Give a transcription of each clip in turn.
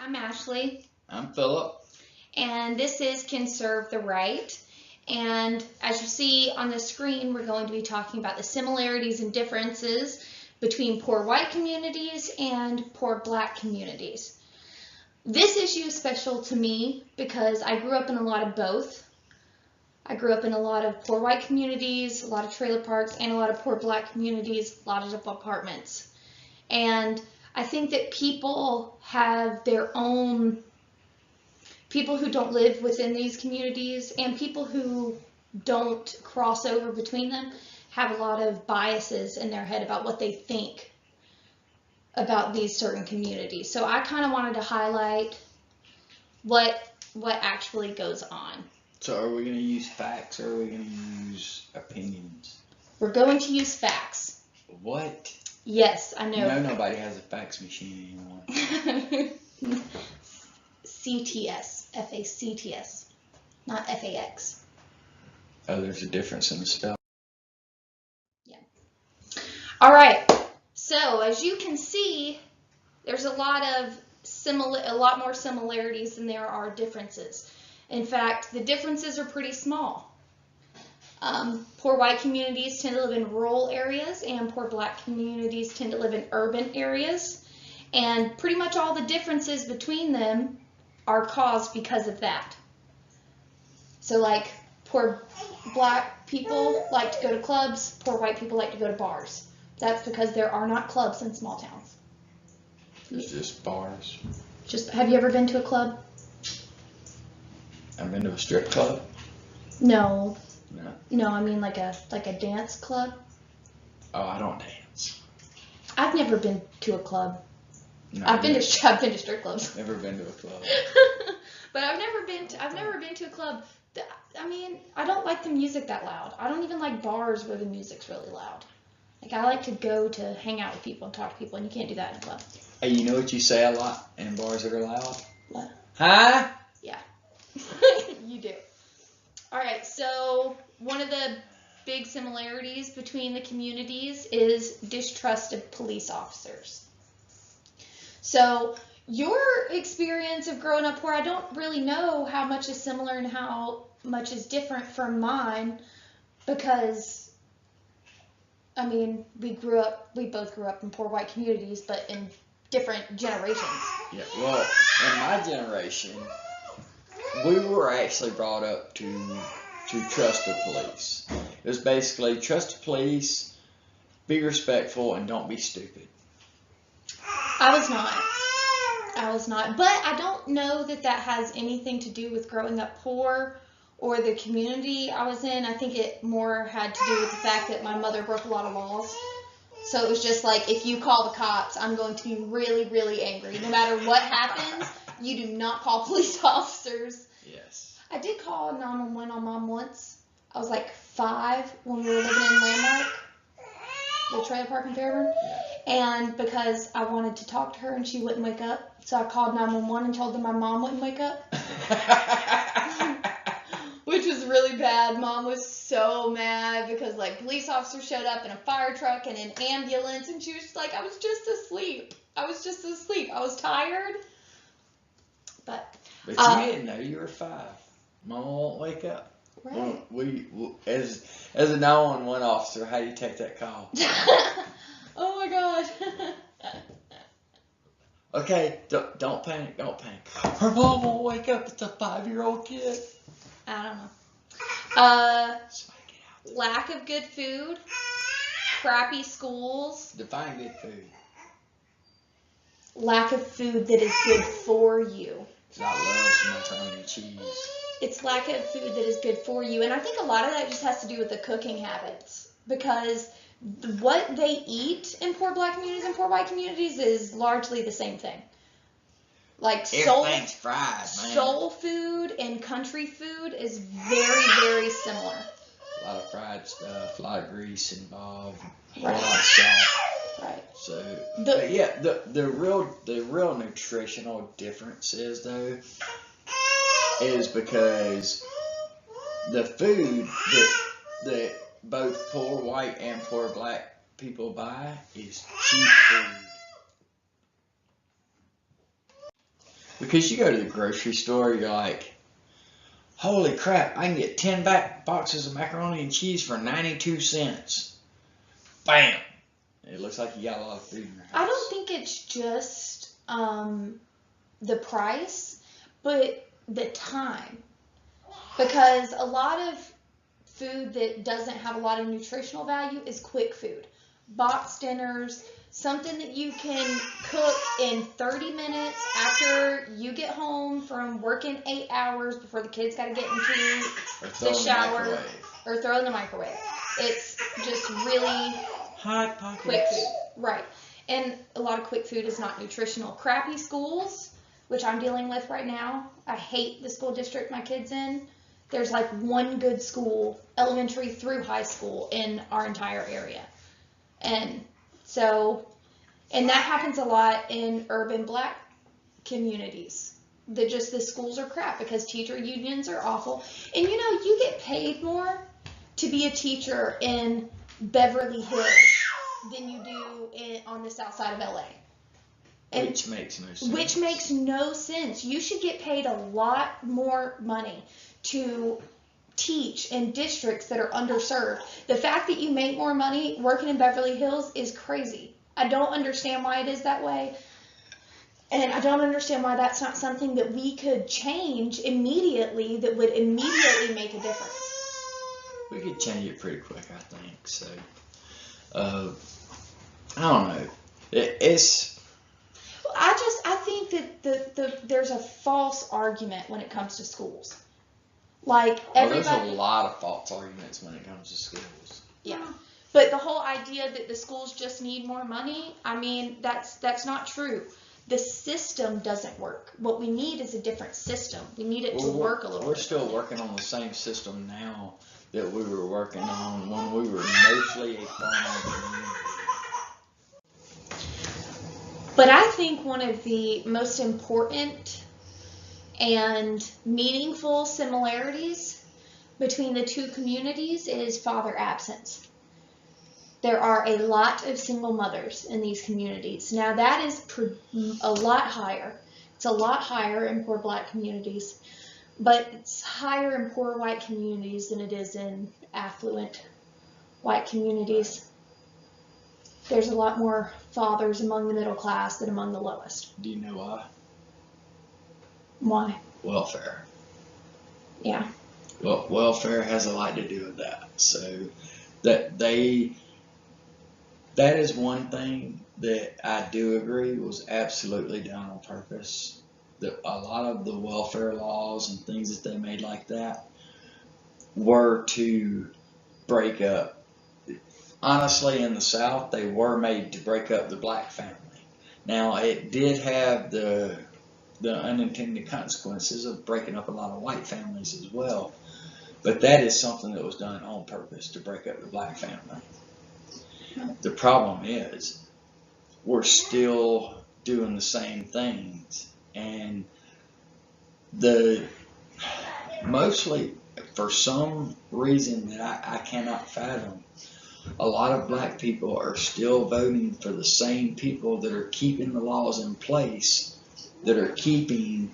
I'm Ashley. I'm Philip. And this is Conserve the Right. And as you see on the screen, we're going to be talking about the similarities and differences between poor white communities and poor black communities. This issue is special to me because I grew up in a lot of both. I grew up in a lot of poor white communities, a lot of trailer parks, and a lot of poor black communities, a lot of apartments. And I think that people have their own, people who don't live within these communities and people who don't cross over between them have a lot of biases in their head about what they think about these certain communities. So I kind of wanted to highlight what actually goes on. So are we going to use facts or are we going to use opinions? We're going to use facts. What? Yes, I know. You know nobody has a fax machine anymore. CTS, F-A-C-T-S, not F-A-X. Oh, there's a difference in the spell. Yeah. All right. So as you can see, there's a lot more similarities than there are differences. In fact, the differences are pretty small. Poor white communities tend to live in rural areas, and poor black communities tend to live in urban areas. And pretty much all the differences between them are caused because of that. So like poor black people like to go to clubs, poor white people like to go to bars. That's because there are not clubs in small towns. It's just bars. Have you ever been to a club? I've been to a strip club. No. No, I mean like a dance club. Oh, I don't dance. I've never been to a club. No, I've been to strip clubs. Never been to a club. But I've never been to a club. I mean, I don't like the music that loud. I don't even like bars where the music's really loud. Like I like to go to hang out with people and talk to people, and you can't do that in a club. Hey, you know what you say a lot in bars that are loud? What? Huh? Yeah. You do. All right, so one of the big similarities between the communities is distrust of police officers. So your experience of growing up poor, I don't really know how much is similar and how much is different from mine because, I mean, we both grew up in poor white communities, but in different generations. Yeah, well, in my generation, we were actually brought up to trust the police. It was basically trust the police, be respectful, and don't be stupid. I was not. But I don't know that has anything to do with growing up poor or the community I was in. I think it more had to do with the fact that my mother broke a lot of laws. So it was just like, if you call the cops, I'm going to be really, really angry. No matter what happens, you do not call police officers. Yes. I did call 911 on Mom once. I was like 5 when we were living in Landmark, the trailer park in Fairburn. Yeah. And because I wanted to talk to her and she wouldn't wake up, so I called 911 and told them my mom wouldn't wake up. Which was really bad. Mom was so mad because like police officers showed up in a fire truck and an ambulance, and she was just like, I was just asleep. I was tired. But you didn't know you were 5. Mama won't wake up. Right. We as a 911 officer, how do you take that call? Oh my God. Okay, don't panic. Her mom won't wake up. It's a 5-year-old kid. I don't know. Lack of good food, crappy schools. Define good food. Lack of food that is good for you. I love some macaroni and cheese. It's lack of food that is good for you. And I think a lot of that just has to do with the cooking habits. Because what they eat in poor black communities and poor white communities is largely the same thing. Like everything's fried, man. Soul food and country food is very, very similar. A lot of fried stuff, a lot of grease involved, Right. a lot of salt. Right. So, the real nutritional differences though is because the food that both poor white and poor black people buy is cheap food. Because you go to the grocery store, you're like, holy crap, I can get 10 boxes of macaroni and cheese for 92 cents. Bam! It looks like you got a lot of food in your house. I don't think it's just the price, but the time. Because a lot of food that doesn't have a lot of nutritional value is quick food. Box dinners, something that you can cook in 30 minutes after you get home from working 8 hours before the kids got to get into the shower or throw in the microwave. It's just really Hot Pockets. Quick food. Right. And a lot of quick food is not nutritional. Crappy schools, which I'm dealing with right now. I hate the school district my kid's in. There's like one good school, elementary through high school, in our entire area. And that happens a lot in urban black communities. The schools are crap because teacher unions are awful. And you get paid more to be a teacher in Beverly Hills than you do on the south side of LA. And which makes no sense. Which makes no sense. You should get paid a lot more money to teach in districts that are underserved. The fact that you make more money working in Beverly Hills is crazy. I don't understand why it is that way. And I don't understand why that's not something that we could change immediately that would immediately make a difference. We could change it pretty quick, I think. So, I don't know. I think that there's a false argument when it comes to schools. Like everybody. There's a lot of false arguments when it comes to schools. Yeah. But the whole idea that the schools just need more money, I mean, that's not true. The system doesn't work. What we need is a different system. We need it to work a little bit. We're still working on the same system now that we were working on when we were mostly a farming community. But I think one of the most important and meaningful similarities between the two communities is father absence. There are a lot of single mothers in these communities. Now that is a lot higher. It's a lot higher in poor black communities, but it's higher in poor white communities than it is in affluent white communities. There's a lot more fathers among the middle class than among the lowest. Do you know why? Why? Welfare. Yeah. Well, welfare has a lot to do with that. So that is one thing that I do agree was absolutely done on purpose. A lot of the welfare laws and things that they made like that were to break up. Honestly, in the South, they were made to break up the black family. Now, it did have the unintended consequences of breaking up a lot of white families as well. But that is something that was done on purpose to break up the black family. The problem is we're still doing the same things, and mostly for some reason that I cannot fathom, a lot of black people are still voting for the same people that are keeping the laws in place, that are keeping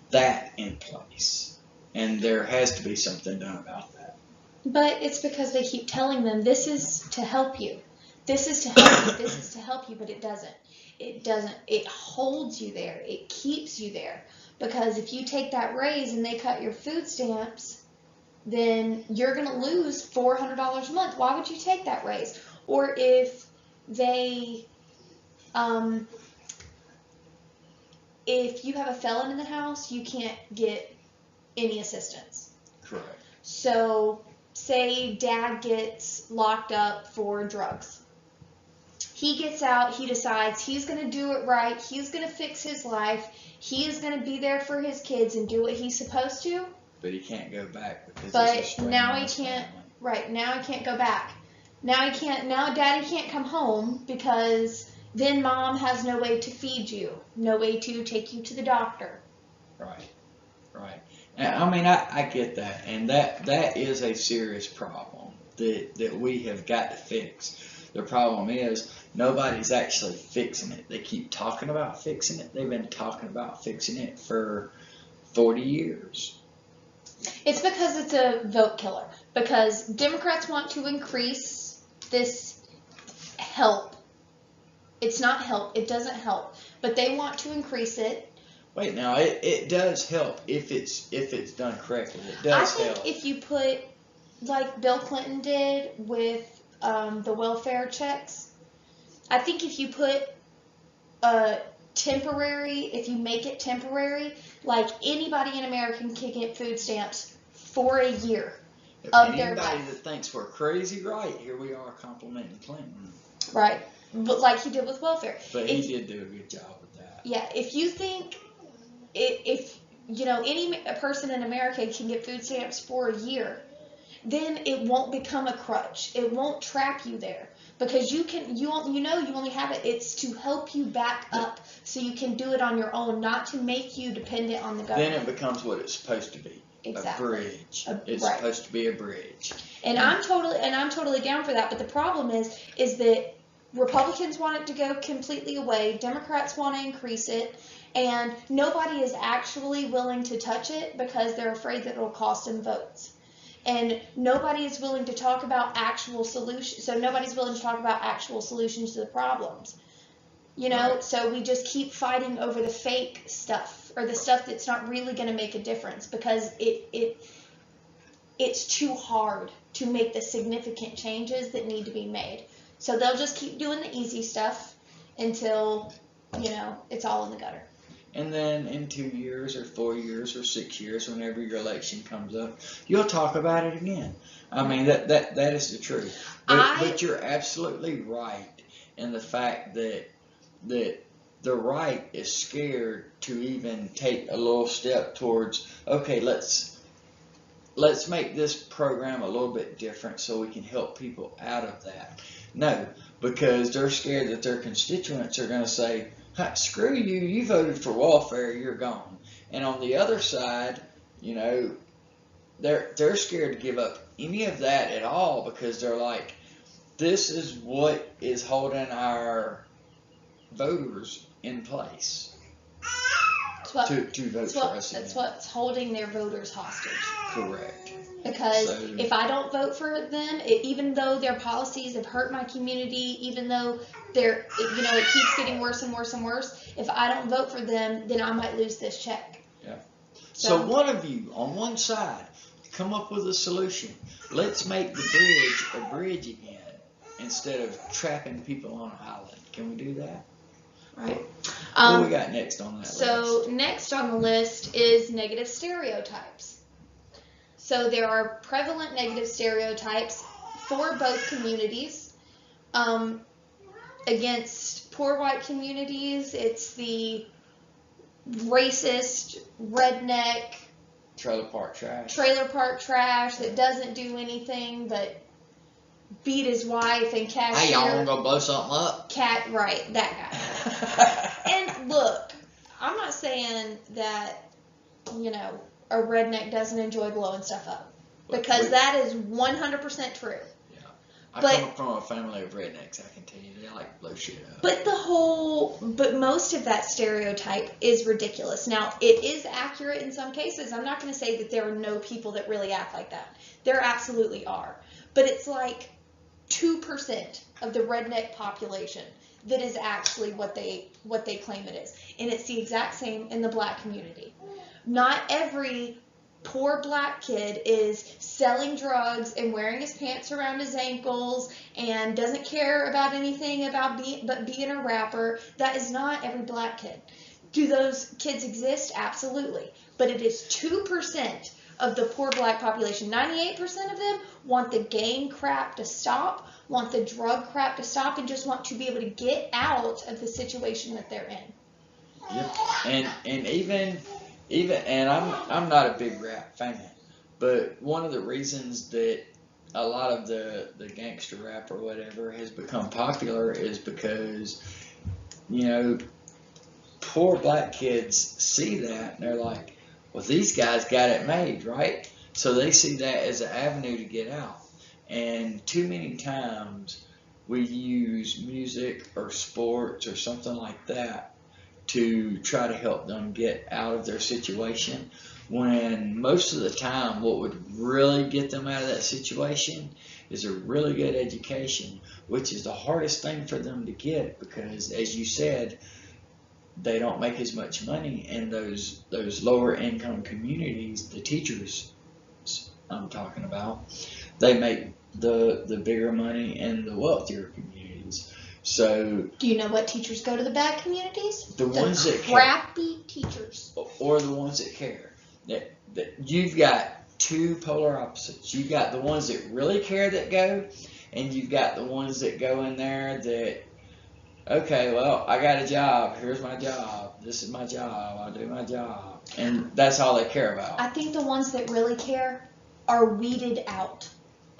that in place. And there has to be something done about that. But it's because they keep telling them, this is to help you. This is to help you. This is to help you, but it doesn't. It doesn't. It holds you there. It keeps you there. Because if you take that raise and they cut your food stamps, then you're going to lose $400 a month. Why would you take that raise? Or if they, if you have a felon in the house, you can't get any assistance. Correct. So say dad gets locked up for drugs. He gets out, he decides he's going to do it right, he's going to fix his life, he is going to be there for his kids and do what he's supposed to. But he can't go back because but now he can't, right, now he can't go back. Now daddy can't come home because then mom has no way to feed you, no way to take you to the doctor. Right. I mean, I get that, and that is a serious problem that we have got to fix. The problem is nobody's actually fixing it. They keep talking about fixing it. They've been talking about fixing it for 40 years. It's because it's a vote killer. Because Democrats want to increase this help. It's not help. It doesn't help. But they want to increase it. Wait, now it does help if it's done correctly. It does help. I think if you put, like Bill Clinton did with the welfare checks, I think if you put if you make it temporary, like anybody in America can get food stamps for a year of their life. Anybody that thinks we're crazy, right? Here we are complimenting Clinton. Right, but like he did with welfare. But he did do a good job with that. Yeah, if you think if you know any person in America can get food stamps for a year, then it won't become a crutch. It won't trap you there. Because you only have it. It's to help you back up so you can do it on your own, not to make you dependent on the government. Then it becomes what it's supposed to be. Exactly. A bridge. It's supposed to be a bridge. And I'm totally down for that. But the problem is that Republicans want it to go completely away. Democrats want to increase it. And nobody is actually willing to touch it because they're afraid that it'll cost them votes. And nobody is willing to talk about actual solutions. So nobody's willing to talk about actual solutions to the problems. You know, right. So we just keep fighting over the fake stuff or the stuff that's not really going to make a difference because it's too hard to make the significant changes that need to be made. So they'll just keep doing the easy stuff until, it's all in the gutter. And then in 2 years or 4 years or 6 years, whenever your election comes up, you'll talk about it again. I mean, that is the truth. But you're absolutely right in the fact that the right is scared to even take a little step towards, okay, let's make this program a little bit different so we can help people out of that. No, because they're scared that their constituents are going to say, screw you, you voted for welfare, you're gone. And on the other side, they're scared to give up any of that at all because they're like, this is what is holding our voters in place to vote for us again. That's what's holding their voters hostage. Correct. Because if I don't vote for them, even though their policies have hurt my community, even though it keeps getting worse and worse and worse, if I don't vote for them, then I might lose this check. Yeah. So one of you on one side come up with a solution. Let's make the bridge a bridge again instead of trapping people on an island. Can we do that? Right. What do we got next on that list? So next on the list is negative stereotypes. So there are prevalent negative stereotypes for both communities. Against poor white communities, it's the racist, redneck, trailer park trash that doesn't do anything but beat his wife and cashier. Hey, y'all want to go blow something up? Right, that guy. And look, I'm not saying that, a redneck doesn't enjoy blowing stuff up. Because that is 100% true. Yeah. I come from a family of rednecks, I can tell you. They like to blow shit up. But most of that stereotype is ridiculous. Now, it is accurate in some cases. I'm not going to say that there are no people that really act like that. There absolutely are. But it's like 2% of the redneck population that is actually what they claim it is. And it's the exact same in the black community. Not every poor black kid is selling drugs and wearing his pants around his ankles and doesn't care about anything but being a rapper. That is not every black kid. Do those kids exist? Absolutely. But it is 2% of the poor black population. 98% of them want the gang crap to stop, want the drug crap to stop, and just want to be able to get out of the situation that they're in. Yep. And even I'm not a big rap fan, but one of the reasons that a lot of the gangster rap or whatever has become popular is because, poor black kids see that and they're like, well, these guys got it made, right? So they see that as an avenue to get out. And too many times we use music or sports or something like that to try to help them get out of their situation, when most of the time what would really get them out of that situation is a really good education, which is the hardest thing for them to get, because as you said, they don't make as much money in those lower income communities. The teachers I'm talking about, they make the bigger money in the wealthier communities. So Do you know what teachers go to the bad communities? the ones that care, Crappy teachers. or the ones that care. That you've got two polar opposites. You've got the ones that really care that go, and you've got the ones that go in there that, okay, well, I got a job. Here's my job. This is my job. I do my job. And that's all they care about. I think the ones that really care are weeded out.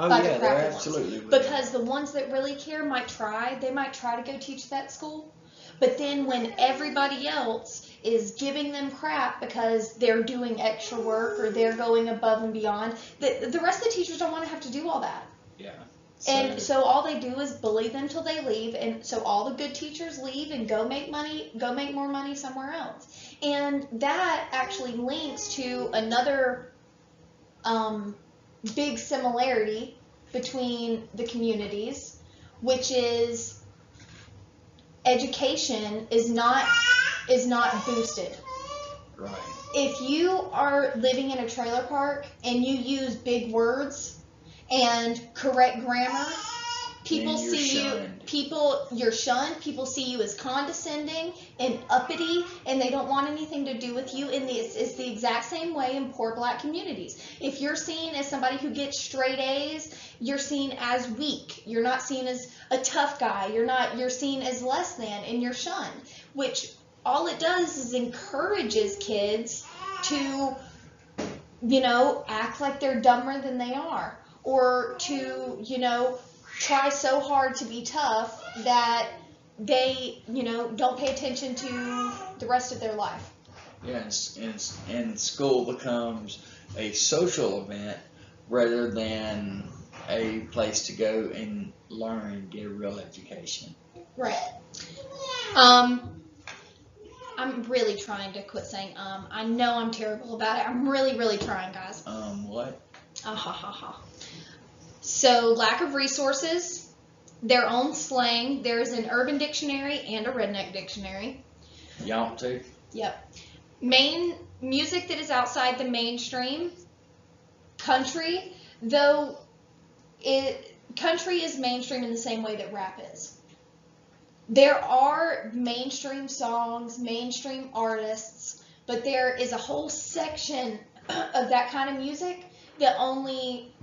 Oh, by yeah, the they're crappy absolutely ones. weeded Because the ones that really care might try to go teach that school. But then when everybody else is giving them crap because they're doing extra work or they're going above and beyond, the rest of the teachers don't want to have to do all that. Yeah. And so all they do is bully them till they leave, and so all the good teachers leave and go make more money somewhere else. And that actually links to another big similarity between the communities, which is education is not boosted. Right. If you are living in a trailer park and you use big words and correct grammar, people see you, you're shunned, people see you as condescending and uppity, and they don't want anything to do with you. And it's the exact same way in poor black communities. If you're seen as somebody who gets straight A's, you're seen as weak. You're not seen as a tough guy. You're seen as less than, and you're shunned, which all it does is encourages kids to, act like they're dumber than they are, or to, try so hard to be tough that they, don't pay attention to the rest of their life. Yes, and school becomes a social event rather than a place to go and learn and get a real education. Right. I'm really trying to quit saying I know I'm terrible about it. I'm really, really trying, guys. What? Ha ha ha. So, lack of resources, their own slang. There's an urban dictionary and a redneck dictionary. Y'all too? Yep. Main music that is outside the mainstream. Country, though country is mainstream in the same way that rap is. There are mainstream songs, mainstream artists, but there is a whole section of that kind of music that only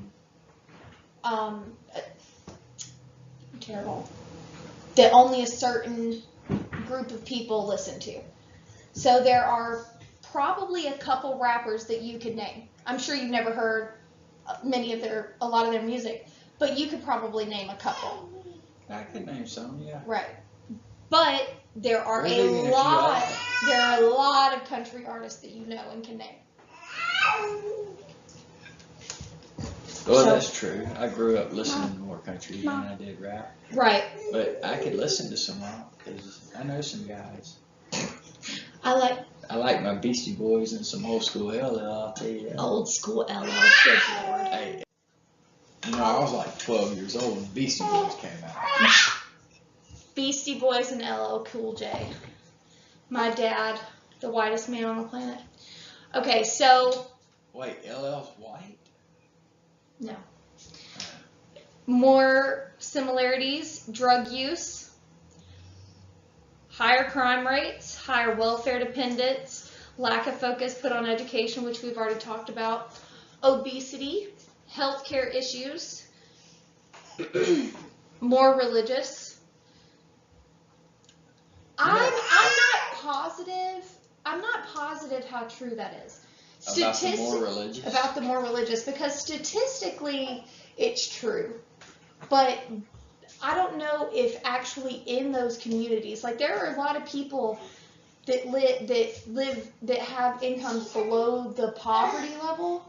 that only a certain group of people listen to. So there are probably a couple rappers that you could name. I'm sure you've never heard a lot of their music, but you could probably name a couple. I could name some, yeah. Right. But there are a lot of country artists that you know and can name. Well, that's true. I grew up listening to more country than I did rap. Right. But I could listen to some rap because I know some guys. I like my Beastie Boys and some old school LL, I'll tell you that. Old school LL, good Lord. Hey, I was like 12 years old when Beastie Boys came out. Beastie Boys and LL Cool J. My dad, the whitest man on the planet. Okay, so... Wait, LL's white? No. More similarities: drug use, higher crime rates, higher welfare dependence, lack of focus put on education, which we've already talked about, obesity, healthcare issues, more religious. I'm not positive how true that is. About the more religious? About the more religious, because statistically it's true, but I don't know if actually in those communities, like there are a lot of people that have incomes below the poverty level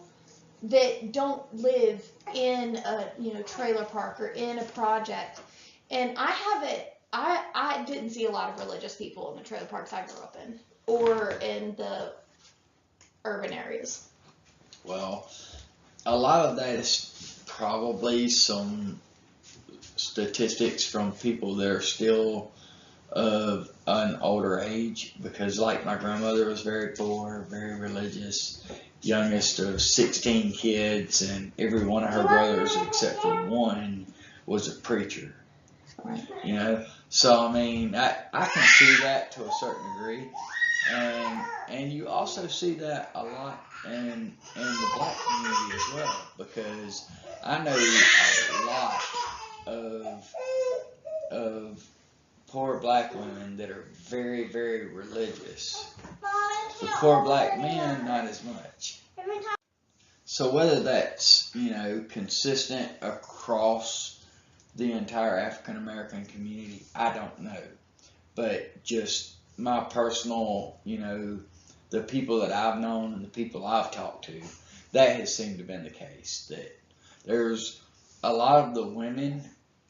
that don't live in a trailer park or in a project, And I didn't see a lot of religious people in the trailer parks I grew up in or in the urban areas. Well, a lot of that is probably some statistics from people that are still of an older age, because like my grandmother was very poor, very religious, youngest of 16 kids, and every one of her brothers except for one was a preacher. Right. You know, so I mean, I can see that to a certain degree, and you also see that a lot in the black community as well, because I know a lot of poor black women that are very, very religious. The poor black men, not as much. So whether that's, consistent across the entire African American community, I don't know. But just my personal, the people that I've known and the people I've talked to, that has seemed to have been the case. That there's a lot of the women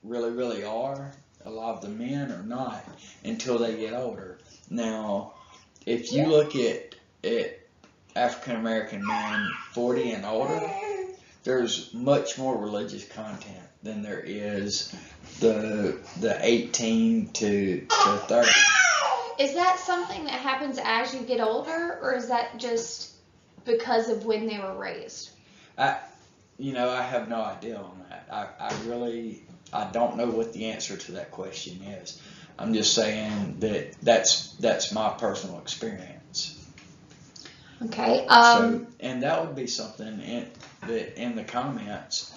really, really are. A lot of the men are not until they get older. Now, if you look at African American men 40 and older, there's much more religious content than there is the 18 to 30. Is that something that happens as you get older, or is that just because of when they were raised? I have no idea on that. I don't know what the answer to that question is. I'm just saying that's my personal experience. Okay. And that would be something in the comments.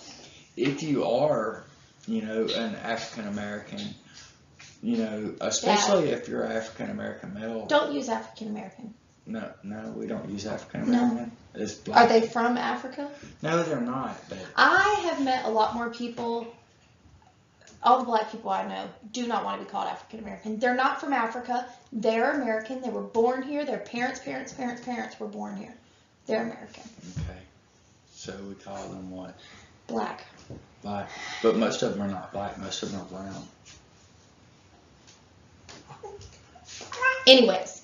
If you are, an African American, especially if you're African American male. Don't use African American. No, we don't use African American. No. It's black. Are they from Africa? No, they're not. But I have met a lot more people. All the black people I know do not want to be called African American. They're not from Africa. They're American. They were born here. Their parents were born here. They're American. Okay. So we call them what? Black. Black. But most of them are not black. Most of them are brown. Anyways,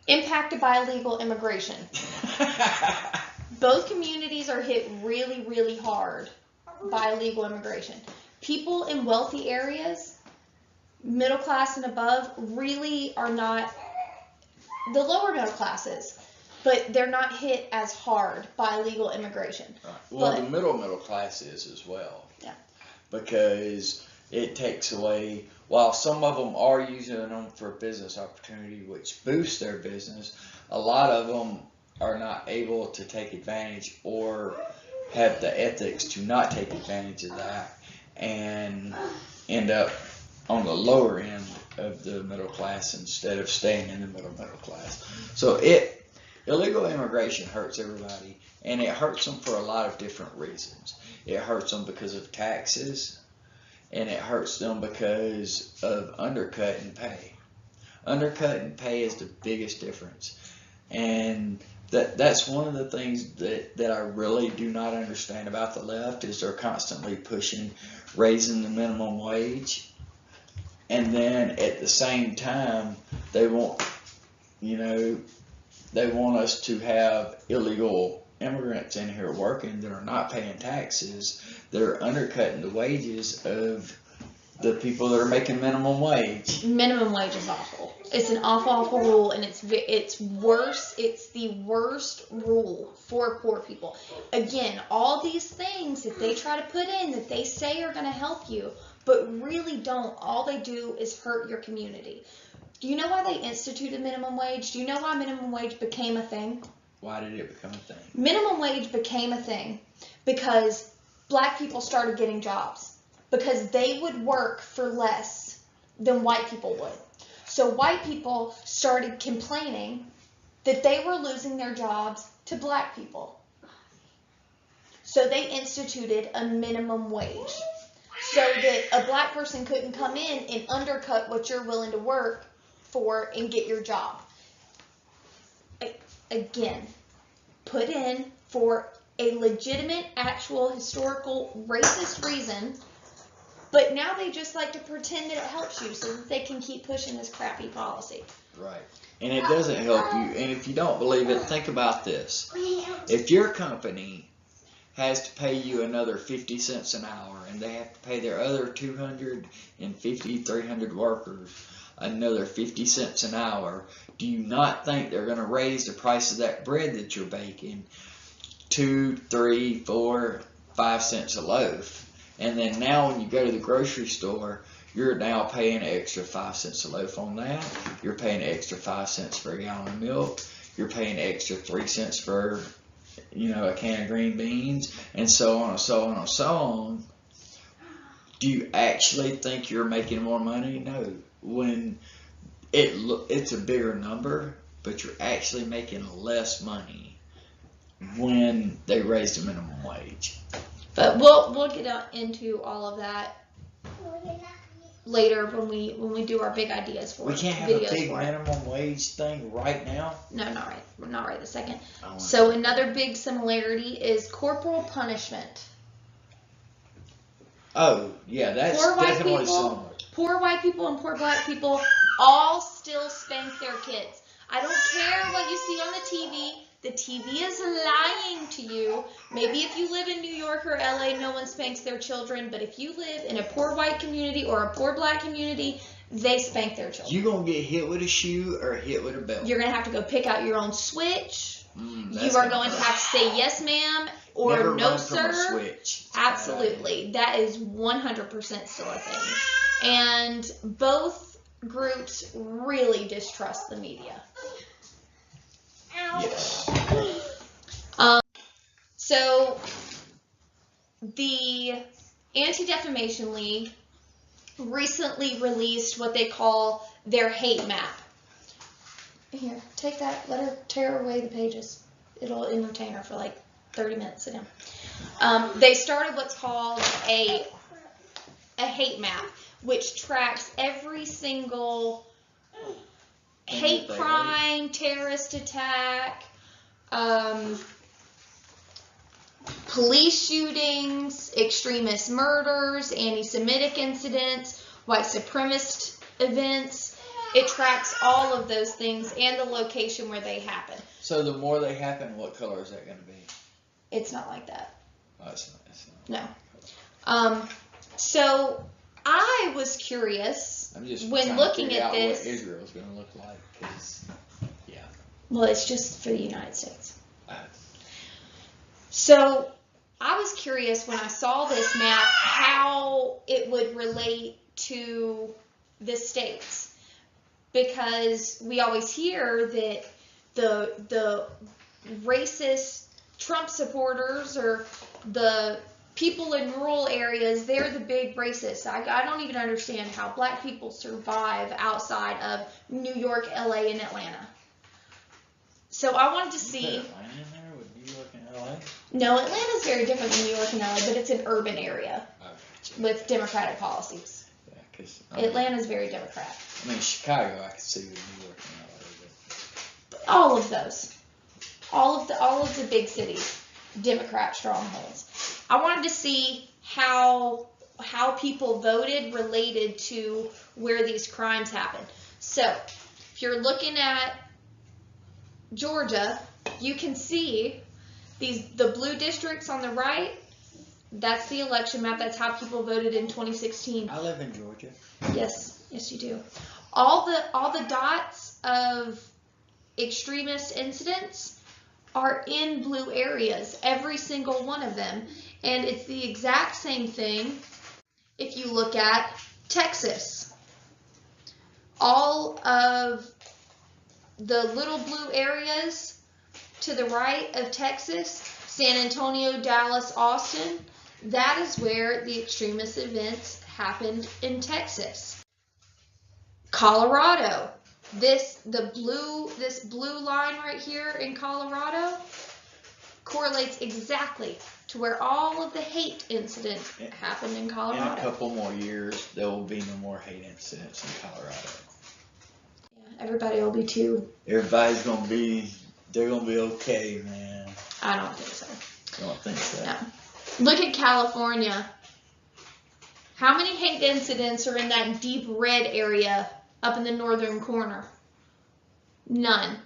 impacted by illegal immigration. Both communities are hit really, really hard by illegal immigration. People in wealthy areas, middle class and above, really are not the lower middle classes, but they're not hit as hard by illegal immigration. Right. Well, the middle class is as well. Yeah. Because it takes away, while some of them are using them for business opportunity, which boosts their business, a lot of them are not able to take advantage or have the ethics to not take advantage of that and end up on the lower end of the middle class instead of staying in the middle class. So illegal immigration hurts everybody, and it hurts them for a lot of different reasons. It hurts them because of taxes, and it hurts them because of undercutting pay. Undercutting pay is the biggest difference, and that's one of the things that I really do not understand about the left is they're constantly pushing raising the minimum wage, and then at the same time they want us to have illegal immigrants in here working that are not paying taxes. They're undercutting the wages of the people that are making minimum wage. Minimum wage is awful. It's an awful rule, and it's worse. It's the worst rule for poor people. Again, all these things that they try to put in that they say are going to help you, but really don't. All they do is hurt your community. Do you know why they instituted minimum wage? Do you know why minimum wage became a thing? Why did it become a thing? Minimum wage became a thing because black people started getting jobs. Because they would work for less than white people would. So white people started complaining that they were losing their jobs to black people. So they instituted a minimum wage so that a black person couldn't come in and undercut what you're willing to work for and get your job. Again, put in for a legitimate, actual, historical, racist reason But now they just like to pretend that it helps you so that they can keep pushing this crappy policy. Right. And it doesn't help you. And if you don't believe it, think about this. If your company has to pay you another 50 cents an hour and they have to pay their other 250, 300 workers another 50 cents an hour, do you not think they're going to raise the price of that bread that you're baking 2, 3, 4, 5 cents a loaf? And then now when you go to the grocery store, you're now paying an extra 5 cents a loaf on that. You're paying an extra 5 cents for a gallon of milk. You're paying an extra 3 cents for, a can of green beans, and so on and so on and so on. Do you actually think you're making more money? No. When it's a bigger number, but you're actually making less money when they raise the minimum wage. But we'll get into all of that later when we do our big ideas for it. We can't have a big minimum wage thing right now? No, not right this second. Oh, So another big similarity is corporal punishment. Oh, yeah, that's definitely similar. Poor white people and poor black people all still spank their kids. I don't care what you see on the TV. The TV is lying to you. Maybe if you live in New York or LA, no one spanks their children. But if you live in a poor white community or a poor black community, they spank their children. You gonna get hit with a shoe or hit with a belt? You're gonna have to go pick out your own switch. You are going to have to say yes, ma'am, or never no, run sir. From a switch. Absolutely, that is 100% still a thing. And both groups really distrust the media. Yes. So the Anti-Defamation League recently released what they call their hate map. Here, take that. Let her tear away the pages. It'll entertain her for like 30 minutes. Sit down. They started what's called a hate map, which tracks every single hate crime, terrorist attack, police shootings, extremist murders, anti-Semitic incidents, white supremacist events. It tracks all of those things and the location where they happen. So the more they happen, what color is that going to be? It's not like that. Oh, it's not. No. So I was curious I'm just when looking at what this. Israel's going to look like, 'cause, yeah. Well, it's just for the United States. Uh, So I was curious when I saw this map how it would relate to the states, because we always hear that the racist Trump supporters or the people in rural areas, they're the big racists. I don't even understand how black people survive outside of New York, LA, and Atlanta. So I wanted to see. Is Atlanta in there with New York and LA? No, Atlanta's very different than New York and LA, but it's an urban area with Democratic policies. Yeah, because Atlanta's very Democrat. I mean, Chicago, I could see with New York and LA. But All of those, all of the big cities, Democrat strongholds. I wanted to see how people voted related to where these crimes happen. So, if you're looking at Georgia, you can see the blue districts on the right. That's the election map. That's how people voted in 2016. I live in Georgia. Yes, you do. All the dots of extremist incidents are in blue areas, every single one of them. And it's the exact same thing if you look at Texas. All of the little blue areas to the right of Texas, San Antonio, Dallas, Austin, that is where the extremist events happened in Texas. Colorado, this blue line right here in Colorado correlates exactly to where all of the hate incidents happened in Colorado. In a couple more years, there will be no more hate incidents in Colorado. Yeah, everybody will be too. Everybody's gonna be. They're gonna be okay, man. I don't think so. You don't think so? No. Look at California. How many hate incidents are in that deep red area up in the northern corner? None.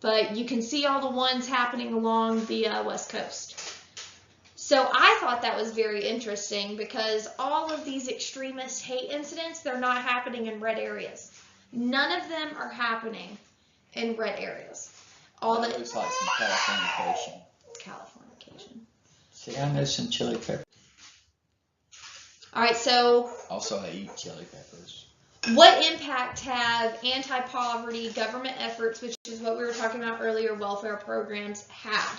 But you can see all the ones happening along the West Coast. So I thought that was very interesting because all of these extremist hate incidents, they're not happening in red areas. None of them are happening in red areas. All that looks like some Californication. Californication. See, I know some chili peppers. All right, so also I eat chili peppers. What impact have anti-poverty government efforts, which is what we were talking about earlier, welfare programs, had?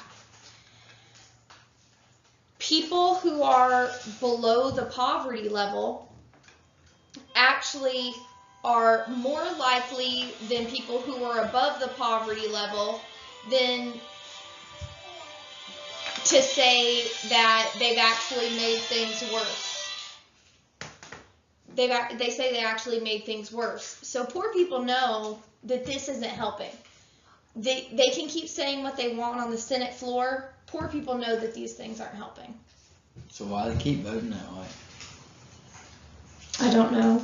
People who are below the poverty level actually are more likely than people who are above the poverty level than to say that they've actually made things worse. They say they actually made things worse. So poor people know that this isn't helping. They can keep saying what they want on the Senate floor. Poor people know that these things aren't helping. So why do they keep voting that way? I don't know.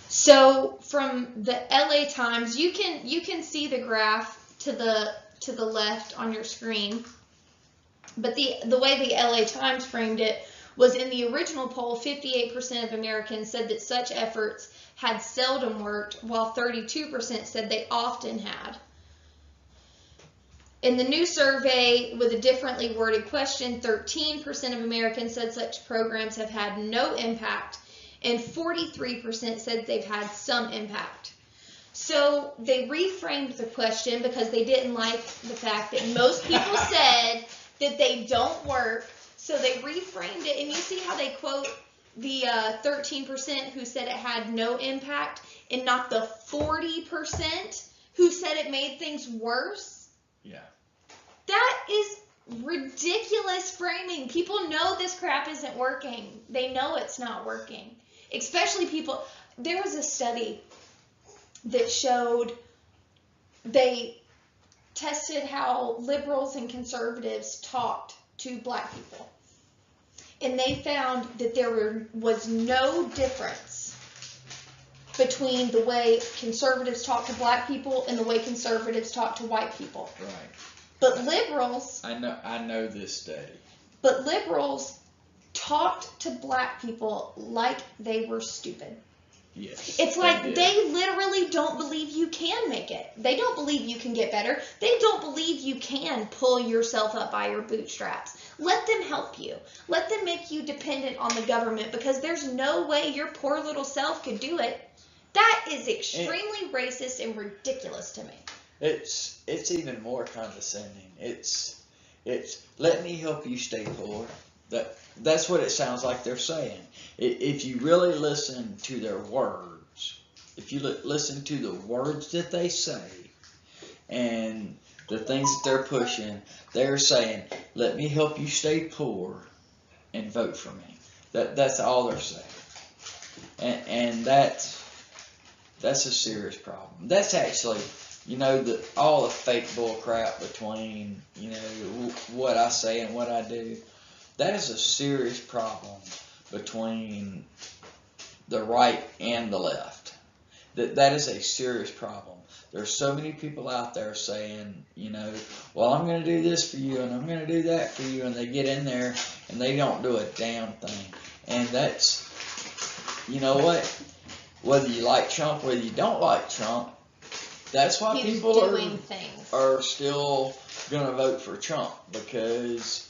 So from the LA Times, you can see the graph to the left on your screen. But the way the LA Times framed it was in the original poll, 58% of Americans said that such efforts had seldom worked, while 32% said they often had. In the new survey, with a differently worded question, 13% of Americans said such programs have had no impact, and 43% said they've had some impact. So they reframed the question because they didn't like the fact that most people said that they don't work. So they reframed it, and you see how they quote the 13% who said it had no impact and not the 40% who said it made things worse? Yeah. That is ridiculous framing. People know this crap isn't working. They know it's not working. Especially people. There was a study that showed they tested how liberals and conservatives talked to black people. And they found that there was no difference between the way conservatives talk to black people and the way conservatives talk to white people. Right. But liberals... I know this study. But liberals talked to black people like they were stupid. Yes. It's like they literally don't believe you can make it. They don't believe you can get better. They don't believe you can pull yourself up by your bootstraps. Let them help you. Let them make you dependent on the government because there's no way your poor little self could do it. That is extremely racist and ridiculous to me. It's even more condescending. It's let me help you stay poor. That's what it sounds like they're saying. If you really listen to their words, if you listen to the words that they say and the things that they're pushing, they're saying, let me help you stay poor and vote for me. That's all they're saying. And that's a serious problem. That's actually, all the fake bull crap between, what I say and what I do. That is a serious problem between the right and the left. That is a serious problem. There's so many people out there saying, well, I'm going to do this for you and I'm going to do that for you, and they get in there and they don't do a damn thing. And that's, you know what? Whether you like Trump, whether you don't like Trump, that's why people are still going to vote for Trump, because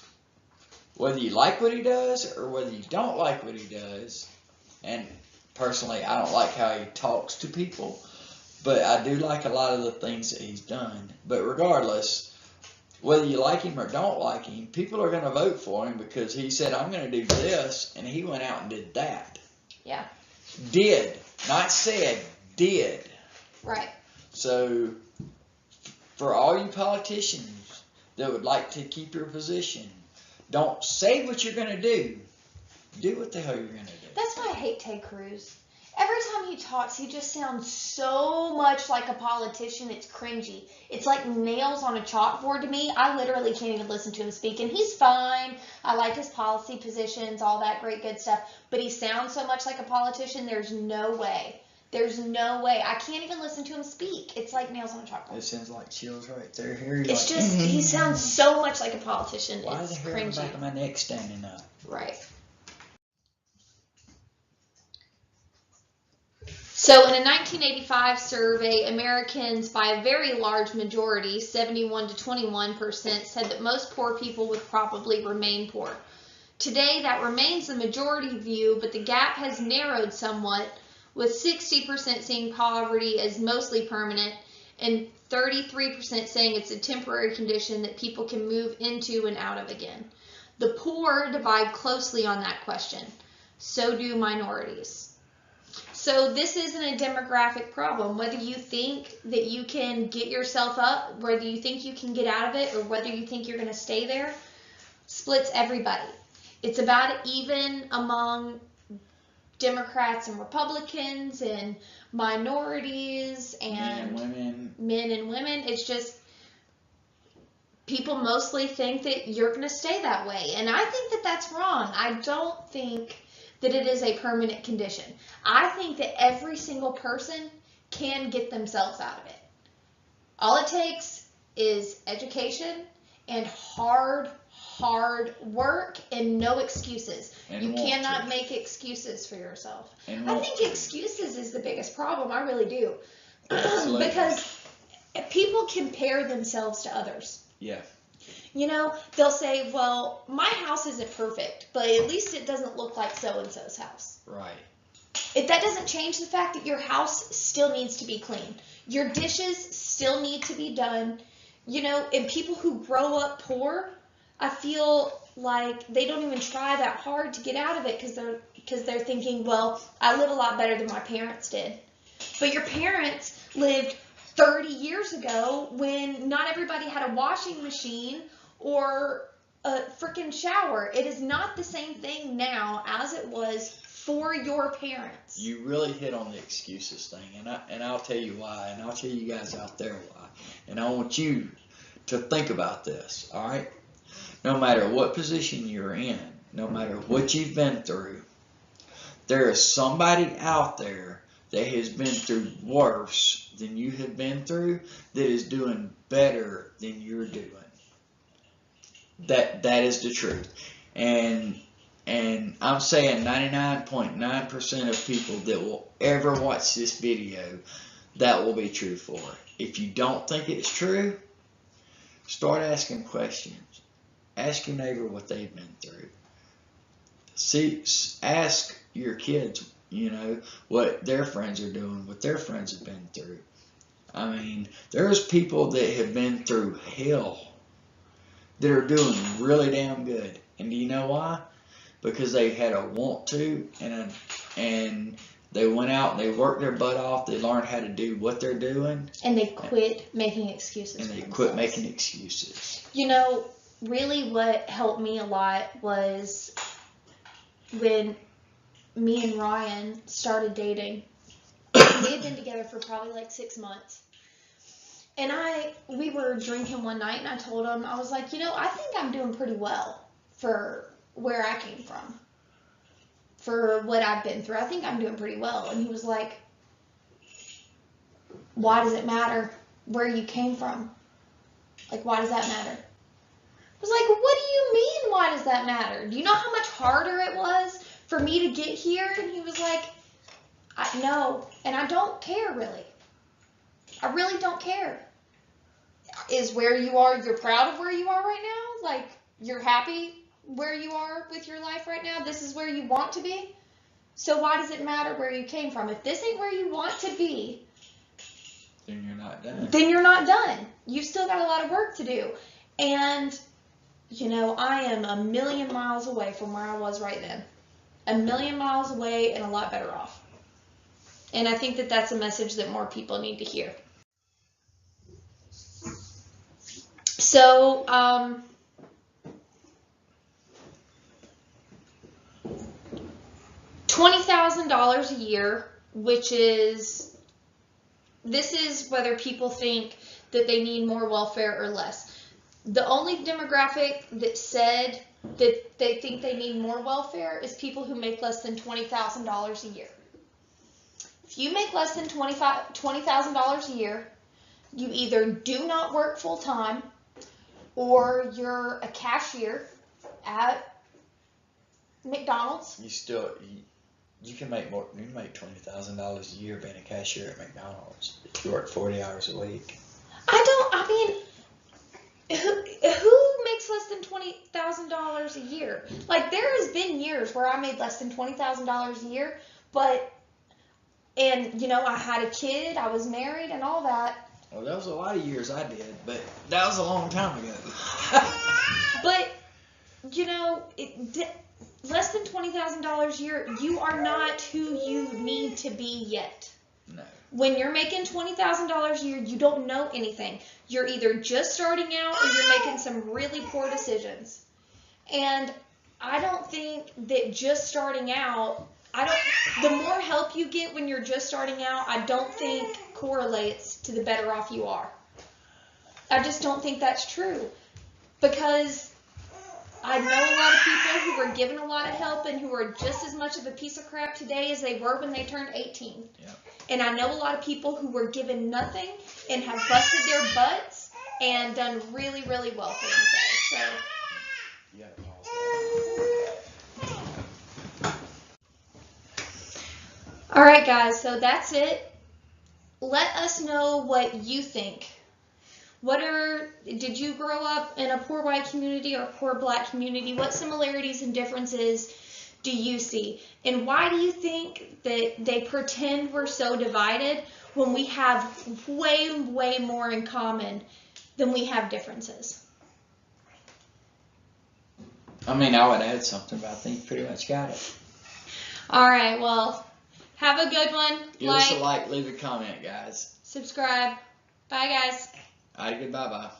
whether you like what he does or whether you don't like what he does, and personally I don't like how he talks to people, but I do like a lot of the things that he's done. But regardless, whether you like him or don't like him, people are going to vote for him because he said, I'm going to do this, and he went out and did that. Yeah. Did. Not said. Did. Right. So, for all you politicians that would like to keep your position, don't say what you're going to do. Do what the hell you're going to do. That's why I hate Ted Cruz. Every time he talks, he just sounds so much like a politician. It's cringy. It's like nails on a chalkboard to me. I literally can't even listen to him speak. And he's fine. I like his policy positions, all that great good stuff. But he sounds so much like a politician, there's no way. There's no way. I can't even listen to him speak. It's like nails on a chalkboard. It sounds like chills right there. Here, it's like, just, he sounds so much like a politician. Why it's is the hair on the back of my neck standing up? Right. So in a 1985 survey, Americans by a very large majority, 71 to 21%, said that most poor people would probably remain poor. Today, that remains the majority view, but the gap has narrowed somewhat, with 60% seeing poverty as mostly permanent and 33% saying it's a temporary condition that people can move into and out of again. The poor divide closely on that question. So do minorities. So this isn't a demographic problem. Whether you think that you can get yourself up, whether you think you can get out of it, or whether you think you're going to stay there, splits everybody. It's about even among Democrats and Republicans and minorities and men and women. It's just people mostly think that you're going to stay that way. And I think that that's wrong. I don't think that it is a permanent condition. I think that every single person can get themselves out of it. All it takes is education and hard work and no excuses. And you cannot make excuses for yourself. I think excuses is the biggest problem. I really do. Because people compare themselves to others. Yeah. You know, they'll say, well, my house isn't perfect, but at least it doesn't look like so-and-so's house. Right. That doesn't change the fact that your house still needs to be clean. Your dishes still need to be done. You know, and people who grow up poor, I feel like they don't even try that hard to get out of it because they're thinking, well, I live a lot better than my parents did. But your parents lived 30 years ago when not everybody had a washing machine or a freaking shower. It is not the same thing now as it was for your parents. You really hit on the excuses thing, and I'll tell you why, and I'll tell you guys out there why. And I want you to think about this, all right? No matter what position you're in, no matter what you've been through, there is somebody out there that has been through worse than you have been through that is doing better than you're doing. That is the truth. And I'm saying 99.9% of people that will ever watch this video, that will be true for. If you don't think it's true, start asking questions. Ask your neighbor what they've been through. Ask your kids, you know, what their friends are doing, what their friends have been through. I mean, there's people that have been through hell that are doing really damn good. And do you know why? Because they had a want to, and they went out and they worked their butt off. They learned how to do what they're doing. And they quit making excuses. And they quit making excuses. You know, really what helped me a lot was when me and Ryan started dating. We had been together for probably like 6 months. And we were drinking one night, and I told him, I was like, you know, I think I'm doing pretty well for where I came from, for what I've been through. I think I'm doing pretty well. And he was like, why does it matter where you came from? Like, why does that matter? I was like, what do you mean, why does that matter? Do you know how much harder it was for me to get here? And he was like, I know, and I don't care, really. I really don't care. Is where you are, you're proud of where you are right now? Like, you're happy where you are with your life right now? This is where you want to be? So why does it matter where you came from? If this ain't where you want to be, then you're not done. Then you're not done. You've still got a lot of work to do. And, you know, I am a million miles away from where I was right then. A million miles away and a lot better off. And I think that that's a message that more people need to hear. So, $20,000 a year which is, this is whether people think that they need more welfare or less. The only demographic that said that they think they need more welfare is people who make less than $20,000 a year. If you make less than $20,000 a year, you either do not work full time, or you're a cashier at McDonald's. You can make more. You can make $20,000 a year being a cashier at McDonald's if you work 40 hours a week. Who makes less than $20,000 a year? Like, there has been years where I made less than $20,000 a year, and I had a kid, I was married, and all that. Well, that was a lot of years I did, but that was a long time ago. But, less than $20,000 a year, you are not who you need to be yet. No. When you're making $20,000 a year, you don't know anything. You're either just starting out or you're making some really poor decisions. And I don't think that just starting out, the more help you get when you're just starting out, I don't think correlates to the better off you are. I just don't think that's true. Because I know a lot of people who were given a lot of help and who are just as much of a piece of crap today as they were when they turned 18. Yep. And I know a lot of people who were given nothing and have busted their butts and done really, really well for themselves. So. You gotta pause that. All right, guys. So that's it. Let us know what you think. Did you grow up in a poor white community or a poor black community? What similarities and differences do you see? And why do you think that they pretend we're so divided when we have way, way more in common than we have differences? I would add something, but I think you pretty much got it. All right, well, have a good one. Give us a like, leave a comment, guys. Subscribe. Bye, guys. All right, goodbye, bye.